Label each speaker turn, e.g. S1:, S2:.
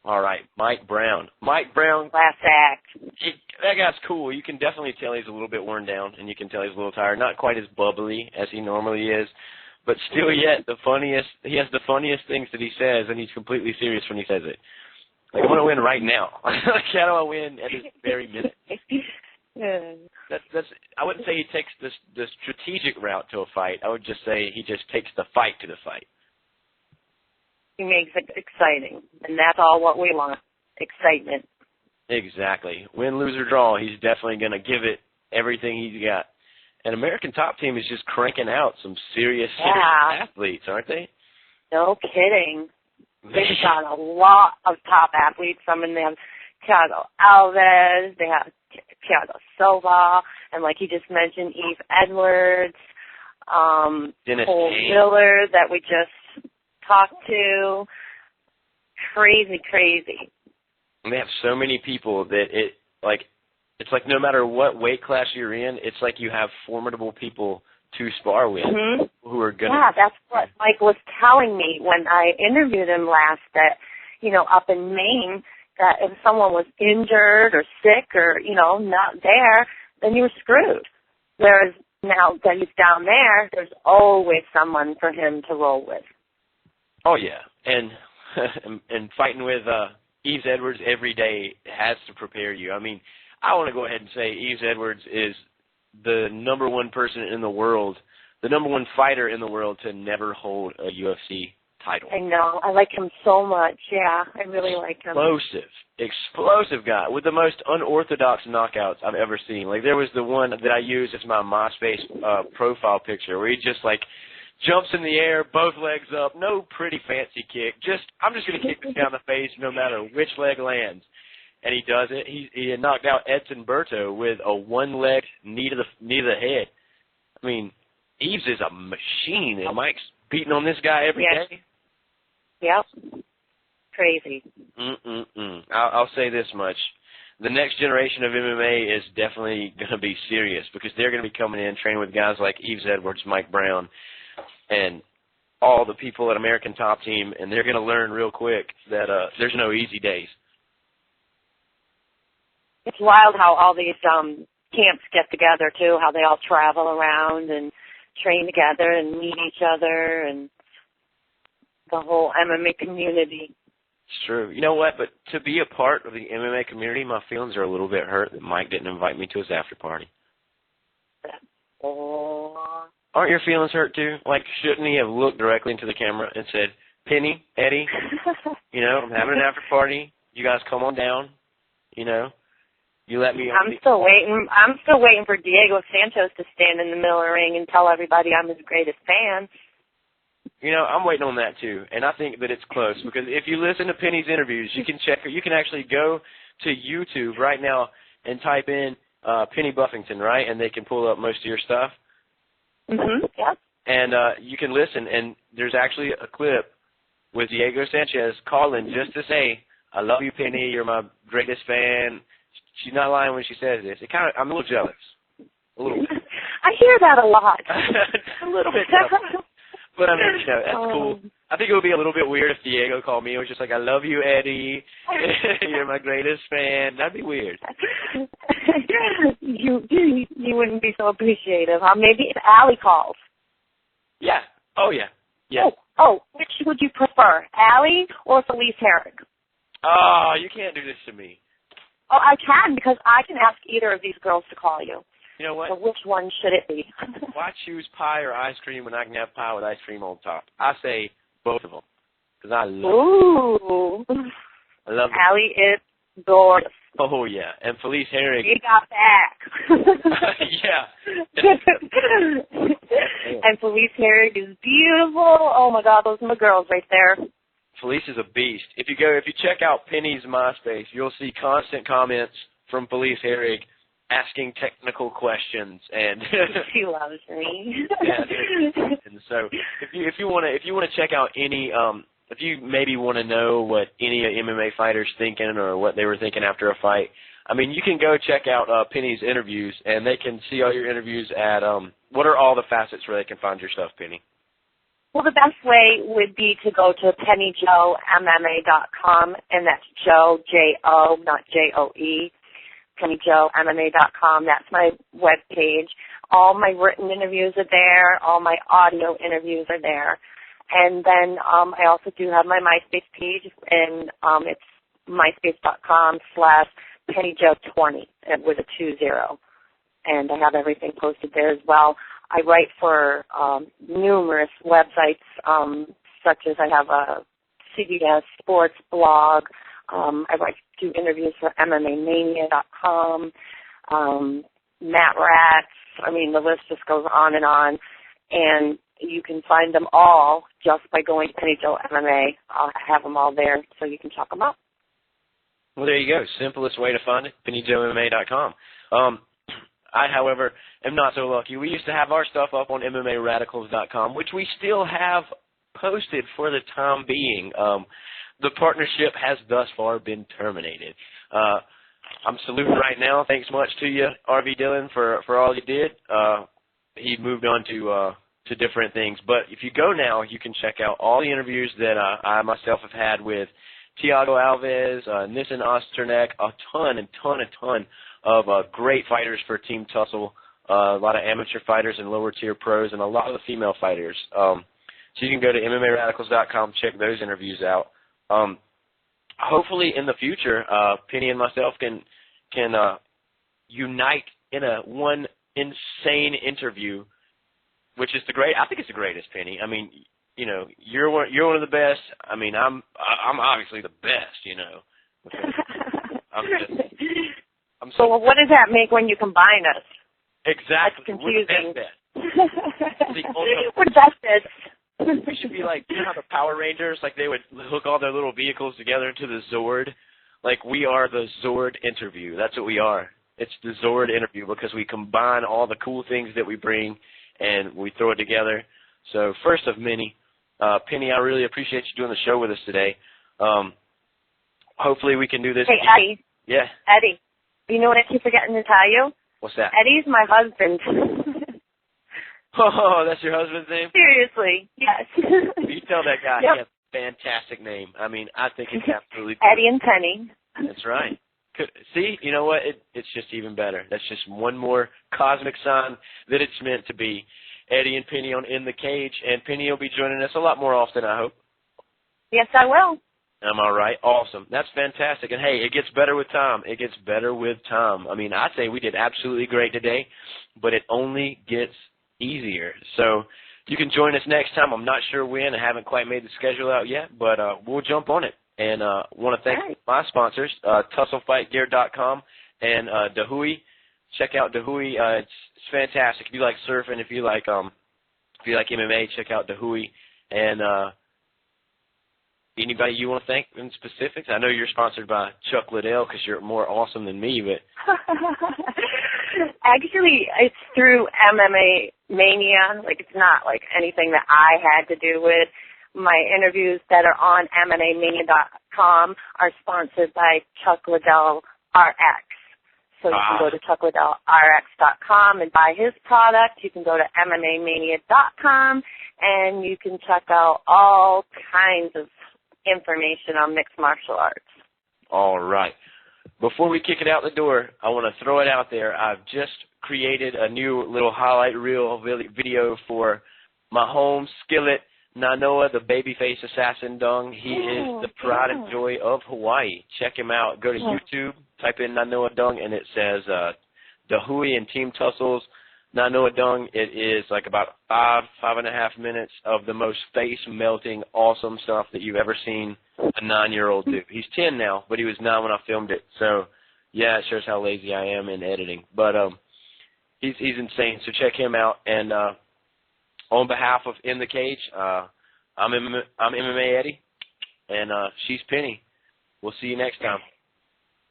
S1: All right, Mike Brown. Mike Brown.
S2: Last act.
S1: That guy's cool. You can definitely tell he's a little bit worn down, and you can tell he's a little tired. Not quite as bubbly as he normally is, but still yet he has the funniest things that he says, and he's completely serious when he says it. Like, I want to win right now. Like, how do I win at this very minute? I wouldn't say he takes the strategic route to a fight. I would just say he just takes the fight to the fight.
S2: He makes it exciting, and that's all what we want, excitement.
S1: Exactly. Win, lose, or draw, he's definitely going to give it everything he's got. And American Top Team is just cranking out some serious athletes, aren't they?
S2: No kidding. They've got a lot of top athletes. Some of them, Thiago Alves, they have Thiago Silva, and like you just mentioned, Eve Edwards, Cole Miller that we just talked to. Crazy.
S1: And they have so many people that it's like no matter what weight class you're in, it's like you have formidable people to spar with who are good.
S2: Yeah, that's what Mike was telling me when I interviewed him last, that, up in Maine, that if someone was injured or sick or, not there, then you were screwed. Whereas now that he's down there, there's always someone for him to roll with.
S1: Oh, yeah. And and fighting with Yves Edwards every day has to prepare you. I mean, I want to go ahead and say Yves Edwards is the number one person in the world, the number one fighter in the world to never hold a UFC title.
S2: I know. I like him so much. Yeah, I really like him.
S1: Explosive guy with the most unorthodox knockouts I've ever seen. Like, there was the one that I used as my MySpace profile picture where he just, jumps in the air, both legs up, no pretty fancy kick. I'm just going to kick this guy in the face no matter which leg lands. And he does it. He had knocked out Edson Berto with a one-leg knee to the head. I mean, Yves is a machine, and Mike's beating on this guy every day.
S2: Yep. Crazy.
S1: I'll say this much. The next generation of MMA is definitely going to be serious because they're going to be coming in, training with guys like Yves Edwards, Mike Brown, and all the people at American Top Team, and they're going to learn real quick that there's no easy days.
S2: It's wild how all these camps get together, too, how they all travel around and train together and meet each other and the whole MMA community.
S1: It's true. You know what? But to be a part of the MMA community, my feelings are a little bit hurt that Mike didn't invite me to his after party.
S2: Oh.
S1: Aren't your feelings hurt, too? Like, shouldn't he have looked directly into the camera and said, Penny, Eddie, I'm having an after party. You guys come on down, You let me.
S2: I'm still waiting for Diego Santos to stand in the middle of the ring and tell everybody I'm his greatest fan.
S1: I'm waiting on that too, and I think that it's close because if you listen to Penny's interviews, you can actually go to YouTube right now and type in Penny Buffington, right, and they can pull up most of your stuff.
S2: Yep.
S1: And you can listen, and there's actually a clip with Diego Sanchez calling just to say, "I love you, Penny. You're my greatest fan." She's not lying when she says this. I'm a little jealous. A little bit.
S2: I hear that a lot.
S1: A little bit jealous. But I mean, that's cool. I think it would be a little bit weird if Diego called me and was just like, I love you, Eddie. You're my greatest fan. That'd be weird.
S2: You wouldn't be so appreciative, huh? Maybe if Allie calls.
S1: Yeah. Oh, yeah. Yeah.
S2: Oh, which would you prefer, Allie or Felice Herrig?
S1: Oh, you can't do this to me.
S2: Oh, I can, because I can ask either of these girls to call you.
S1: You know what?
S2: So which one should it be?
S1: Why choose pie or ice cream when I can have pie with ice cream on top? I say both of them, because I love them. I love them.
S2: Allie is gorgeous.
S1: Oh, yeah. And Felice Herrig.
S2: You got back.
S1: Yeah.
S2: And Felice Herrig is beautiful. Oh, my God, those are my girls right there.
S1: Felice is a beast. If you check out Penny's MySpace, you'll see constant comments from Felice Herrig asking technical questions, and
S2: she loves me.
S1: Yeah, and so if you want to check out any if you maybe want to know what any MMA fighters thinking or what they were thinking after a fight, I mean, you can go check out Penny's interviews, and they can see all your interviews at what are all the facets where they can find your stuff, Penny?
S2: Well, the best way would be to go to pennyjoemma.com, and that's Joe, J-O, not J-O-E, pennyjoemma.com. That's my web page. All my written interviews are there. All my audio interviews are there. And then I also do have my MySpace page, and it's myspace.com/pennyjoe20 with a 20. And I have everything posted there as well. I write for numerous websites, such as I have a CBS Sports blog. I do interviews for MMAmania.com, Matt Rats. I mean, the list just goes on. And you can find them all just by going to Penny Joe MMA. I'll have them all there so you can check them out.
S1: Well, there you go. Simplest way to find it, pennyjoemma.com. I, however, am not so lucky. We used to have our stuff up on MMAradicals.com, which we still have posted for the time being. The partnership has thus far been terminated. I'm saluting right now. Thanks much to you, R.V. Dillon, for all you did. He moved on to different things. But if you go now, you can check out all the interviews that I myself have had with Thiago Alves, Nissen Osterneck, a ton of great fighters for Team Tussle, a lot of amateur fighters and lower-tier pros, and a lot of the female fighters. So you can go to MMAradicals.com, check those interviews out. Hopefully in the future, Penny and myself can unite in one insane interview, which is I think it's the greatest, Penny. I mean, you know, you're one of the best. I mean, I'm obviously the best, you know.
S2: So what does that make when you combine us?
S1: Exactly.
S2: That's confusing.
S1: We're
S2: the bestest.
S1: We should be like, you know how the Power Rangers, like they would hook all their little vehicles together into the Zord? Like we are the Zord interview. That's what we are. It's the Zord interview because we combine all the cool things that we bring and we throw it together. So first of many, Penny, I really appreciate you doing the show with us today. Hopefully we can do this.
S2: Hey, Eddie.
S1: Yeah.
S2: Eddie, you know what I keep forgetting to tell you?
S1: What's that?
S2: Eddie's my husband.
S1: Oh, that's your husband's name?
S2: Seriously, yes.
S1: You tell that guy he has a fantastic name. I mean, I think it's absolutely beautiful.
S2: Eddie and Penny.
S1: That's right. See, you know what? It's just even better. That's just one more cosmic sign that it's meant to be. Eddie and Penny on In the Cage, and Penny will be joining us a lot more often, I hope.
S2: Yes, I will.
S1: Am I right? Awesome. That's fantastic. And, hey, it gets better with time. It gets better with time. I mean, I'd say we did absolutely great today, but it only gets easier. So you can join us next time. I'm not sure when. I haven't quite made the schedule out yet, but we'll jump on it. And want to thank my sponsors, TussleFightGear.com and Dahui. Check out Dahui. It's fantastic. If you like surfing, if you like MMA, check out Dahui. And anybody you want to thank in specifics? I know you're sponsored by Chuck Liddell because you're more awesome than me, but
S2: actually, it's through MMA Mania. Like, it's not like anything that I had to do with. My interviews that are on MMAmania.com are sponsored by Chuck Liddell RX. So you can go to chuckliddellrx.com and buy his product. You can go to MMAmania.com and you can check out all kinds of information on mixed martial arts.
S1: All right. Before we kick it out the door, I want to throw it out there. I've just created a new little highlight reel video for my home skillet, Nanoa, the babyface assassin dung. He is the pride and joy of Hawaii. Check him out. Go to YouTube, type in Nanoa dung, and it says Dahui and Team Tussle's Nanoa dung. It is like about 5.5 minutes of the most face-melting, awesome stuff that you've ever seen a 9-year-old do. He's 10 now, but he was 9 when I filmed it. So, yeah, it shows how lazy I am in editing. But he's insane, so check him out. And on behalf of In the Cage, I'm MMA Eddie, and she's Penny. We'll see you next time.